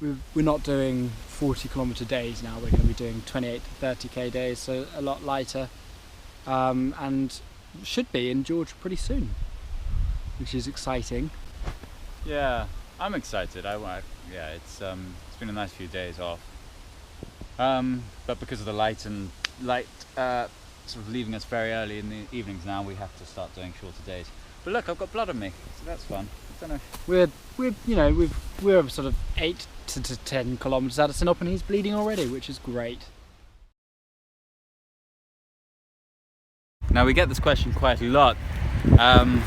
we're not doing 40-kilometre days now. We're going to be doing 28 to 30k days, so a lot lighter, and should be in Georgia pretty soon, which is exciting. Yeah, I'm excited. Yeah, it's been a nice few days off, but because of the light sort of leaving us very early in the evenings now, we have to start doing shorter days. But look, I've got blood on me, so that's fun. I don't know. We're sort of 8 to 10 kilometres out of Sinop, and he's bleeding already, which is great. Now, we get this question quite a lot, and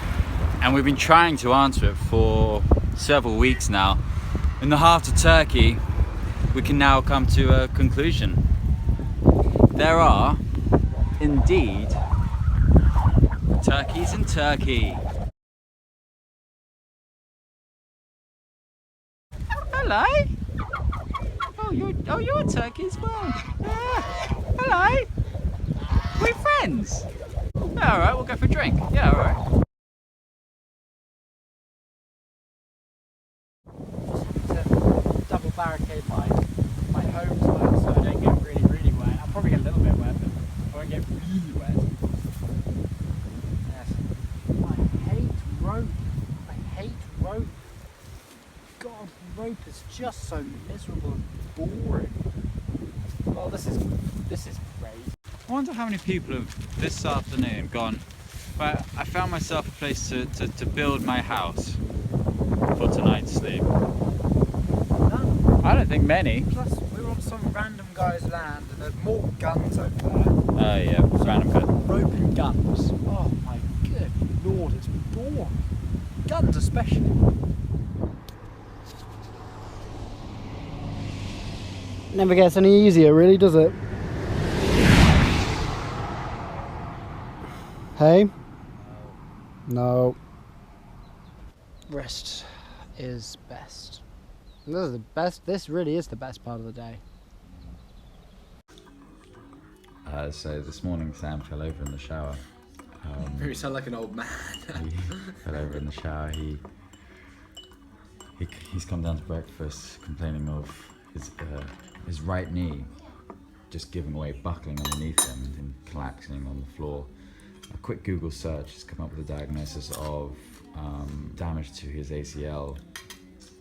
we've been trying to answer it for several weeks now. In the heart of Turkey, we can now come to a conclusion. There are, indeed, turkeys in Turkey. Hello. Oh, you're a turkey as well. Hello. We're friends. Yeah, all right. We'll go for a drink. Yeah, all right. Double barricade my home time so I don't get really wet. I'll probably get a little bit wet, but I won't get really wet. Yes. I hate rope. God, rope is just so miserable and boring. Well, this is great. I wonder how many people have this afternoon gone, right, I found myself a place to build my house for tonight's sleep. None. I don't think many. Plus, we're on some random guy's land and there's more guns over there. Oh yeah, random guy. Rope and guns. Oh my good lord, it's boring. Guns especially. Never gets any easier, really, does it? Hey? No. Rest is best. This is the best. This really is the best part of the day. So this morning Sam fell over in the shower. You sound like an old man. He fell over in the shower. He's come down to breakfast complaining of his right knee just giving way, buckling underneath him and collapsing on the floor. A quick Google search has come up with a diagnosis of damage to his ACL.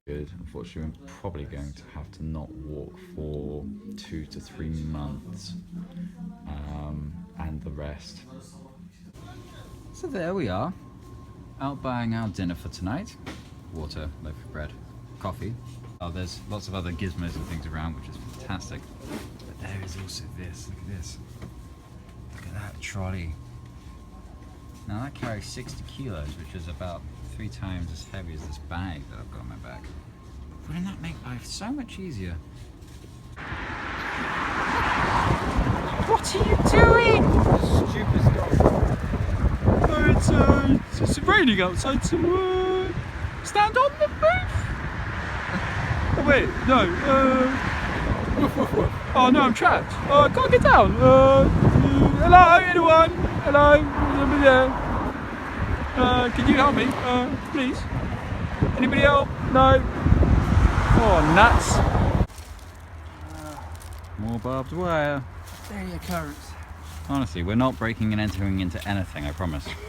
Good. Unfortunately, we're probably going to have to not walk for 2 to 3 months, and the rest. So there we are, out buying our dinner for tonight. Water, loaf of bread, coffee. Oh, there's lots of other gizmos and things around, which is fantastic. But there is also this. Look at this. Look at that trolley. Now that carries 60 kilos, which is about 3 times as heavy as this bag that I've got on my back. Wouldn't that make life so much easier? What are you doing? Stupid stuff. Oh, it's raining outside, so stand on the roof. Oh wait, no. Oh no, I'm trapped. I can't get down. Hello, anyone? Hello, somebody there? Can you help me, please? Anybody help? No. Oh, nuts. More barbed wire. Daily occurrence. Honestly, we're not breaking and entering into anything, I promise. So loud.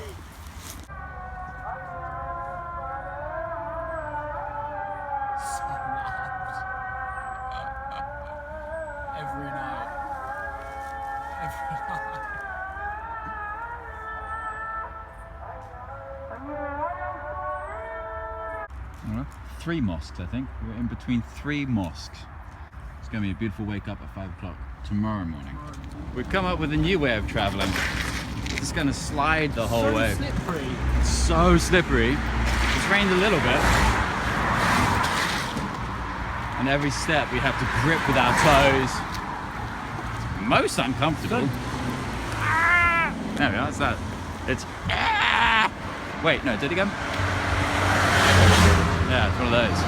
Every night. Every night. 3 mosques, I think. We're in between 3 mosques. It's going to be a beautiful wake up at 5 o'clock tomorrow morning. We've come up with a new way of traveling. It's going to slide the whole way. So slippery. It's so slippery. It's rained a little bit. And every step we have to grip with our toes. It's most uncomfortable. There we are, that's that. It's wait, no, did it go? Yeah, it's one of those.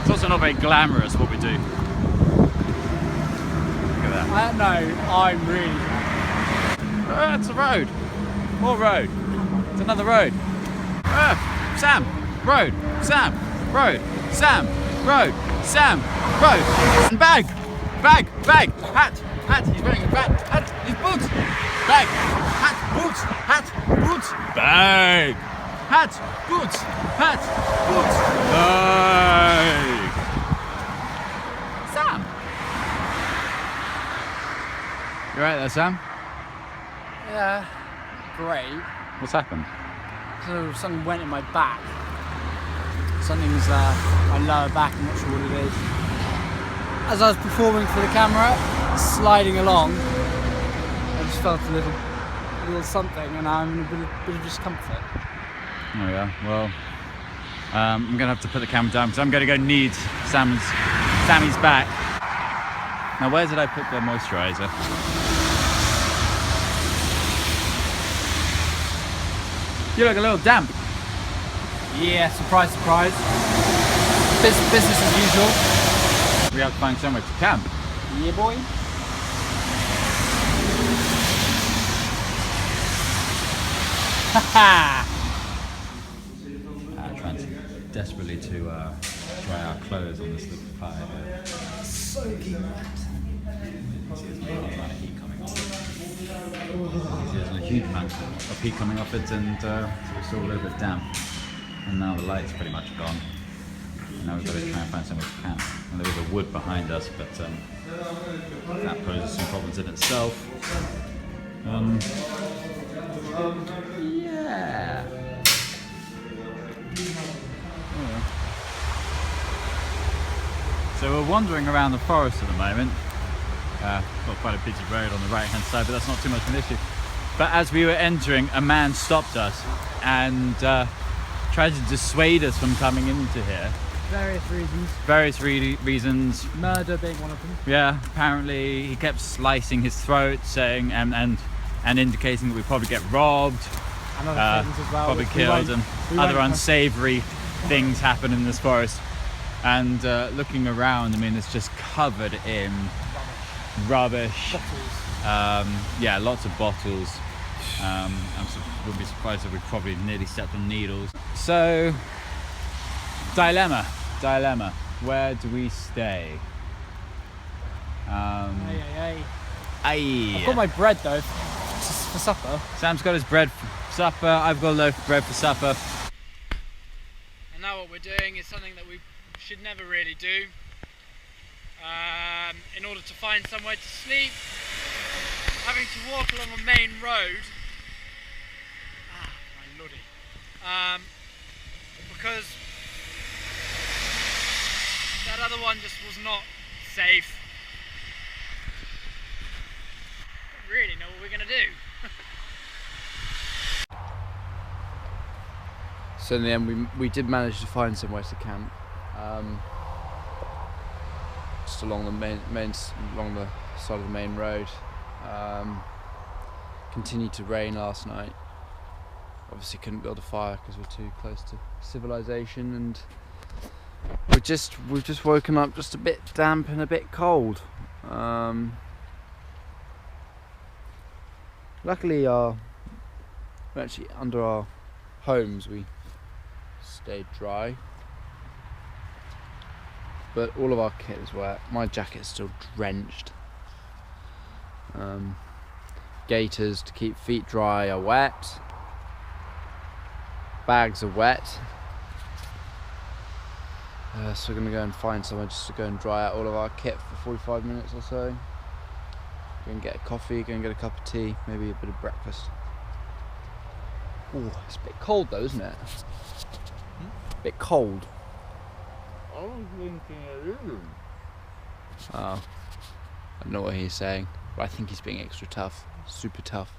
It's also not very glamorous what we do. Look at that. No, I'm really. It's a road. More road. It's another road. Sam! Road! Sam! Road! Sam! Bro, Sam, bro, bag, hat, he's wearing a hat, his boots, bag, hat, boots, bag, hat, boots, bag. Sam! You right there, Sam? Yeah, great. What's happened? So something went in my back. Something's my lower back, I'm not sure what it is. As I was performing for the camera, sliding along, I just felt a little something, and I'm in a bit of discomfort. Oh yeah, well, I'm gonna have to put the camera down because I'm gonna go knead Sammy's back. Now, where did I put the moisturiser? You look a little damp. Yeah, surprise, surprise. Business as usual. We have to find somewhere to camp. Yeah, boy. Haha! Trying desperately to dry our clothes on this little fire here. Soaking wet. There's a lot of heat coming off it. There's a huge amount of heat coming off it, and so it's all a little bit damp. And now the light's pretty much gone. And now we've got to try and find somewhere to camp. And there is a wood behind us, but that poses some problems in itself. Yeah. So we're wandering around the forest at the moment. Got quite a busy road on the right hand side, but that's not too much of an issue. But as we were entering, a man stopped us and tried to dissuade us from coming into here. Various reasons. Murder being one of them. Yeah, apparently he kept slicing his throat, saying and indicating that we'd probably get robbed, And other things as well. probably killed, and other unsavoury things happen in this forest. And looking around, I mean, it's just covered in rubbish. Yeah, lots of bottles. Wouldn't be surprised if we probably nearly stepped on needles. So, dilemma. Where do we stay? I've got my bread though for supper. Sam's got his bread for supper. I've got a loaf of bread for supper. And now what we're doing is something that we should never really do. In order to find somewhere to sleep, having to walk along a main road. My lordy. Because that other one just was not safe. Don't really know what we're gonna do. So in the end, we did manage to find somewhere to camp. Just along the along the side of the main road. Continued to rain last night. Obviously couldn't build a fire because we're too close to civilization, and we've just woken up just a bit damp and a bit cold. Luckily, we're actually under our homes. We stayed dry, but all of our kit is wet. My jacket's still drenched. Gaiters to keep feet dry are wet. Bags are wet. So we're going to go and find somewhere just to go and dry out all of our kit for 45 minutes or so. Go and get a coffee, go and get a cup of tea, maybe a bit of breakfast. Oh, it's a bit cold though, isn't it? A bit cold. I was thinking it isn't. Oh, I don't know what he's saying, but I think he's being extra tough, super tough.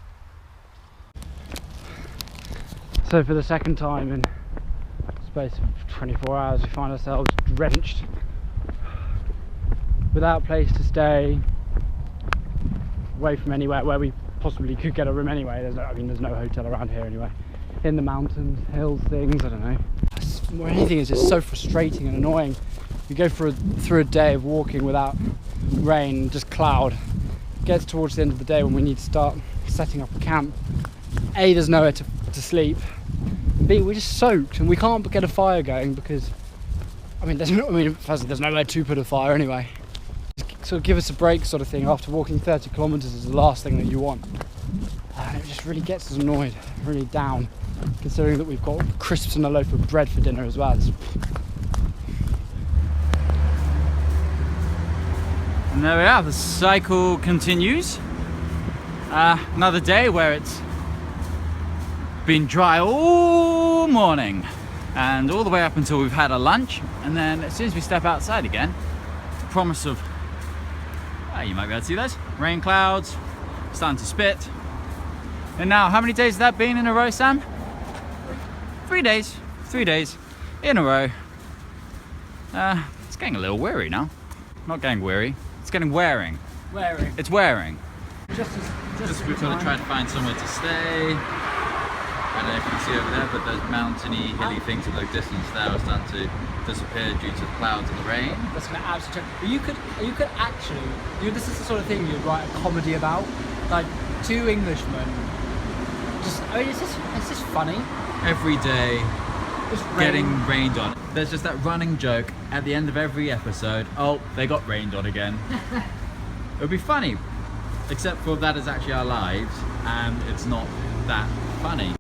So for the second time in the space of 24 hours, we find ourselves drenched, without a place to stay, away from anywhere where we possibly could get a room anyway. There's no hotel around here anyway. In the mountains, hills, things, I don't know. More than anything, it's so frustrating and annoying. You go through a day of walking without rain, just cloud. It gets towards the end of the day when we need to start setting up a camp. A, there's nowhere to sleep. B, we're just soaked and we can't get a fire going because I mean, firstly, there's nowhere to put a fire anyway. Just sort of give us a break sort of thing after walking 30 kilometres is the last thing that you want. And it just really gets us annoyed, really down, considering that we've got crisps and a loaf of bread for dinner as well. And there we are, the cycle continues. Another day where it's been dry all morning and all the way up until we've had a lunch, and then as soon as we step outside again, the promise of, you might be able to see those, rain clouds, starting to spit. And now, how many days has that been in a row, Sam? 3 days. 3 days in a row. It's getting a little weary now. Not getting weary, it's getting wearing. Wearing. It's wearing. Just We've got to try to find somewhere to stay. I don't know if you can see over there, but those mountainy, hilly things in the distance there are starting to disappear due to the clouds and the rain. That's going to absolutely change. You could actually, this is the sort of thing you'd write a comedy about. Like, two Englishmen. It's just funny. Every day, getting rained on. There's just that running joke at the end of every episode. Oh, they got rained on again. It would be funny, except for that is actually our lives, and it's not that funny.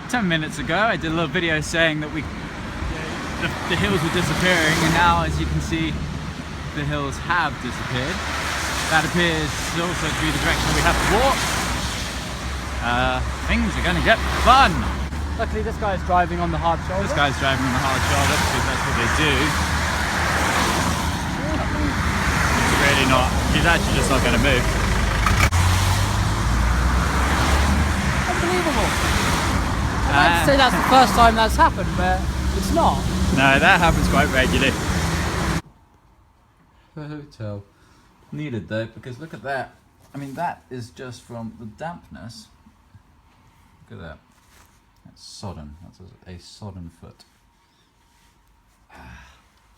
10 minutes ago, I did a little video saying that the hills were disappearing, and now, as you can see, the hills have disappeared. That appears also to be the direction we have to walk. Things are going to get fun. Luckily, this guy's driving on the hard shoulder. This guy's driving on the hard shoulder because that's what they do. He's really not. He's actually just not going to move. Unbelievable. I'd say that's the first time that's happened, but it's not. No, that happens quite regularly. The hotel. Needed though, because look at that. I mean, that is just from the dampness. Look at that. That's sodden. That's a sodden foot.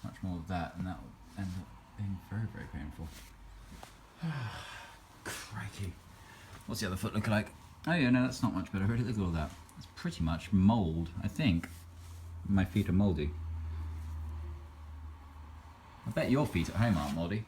Much more of that, and that will end up being very, very painful. Crikey. What's the other foot look like? Oh yeah, no, that's not much better. Look at all that. It's pretty much mould, I think. My feet are mouldy. I bet your feet at home aren't mouldy.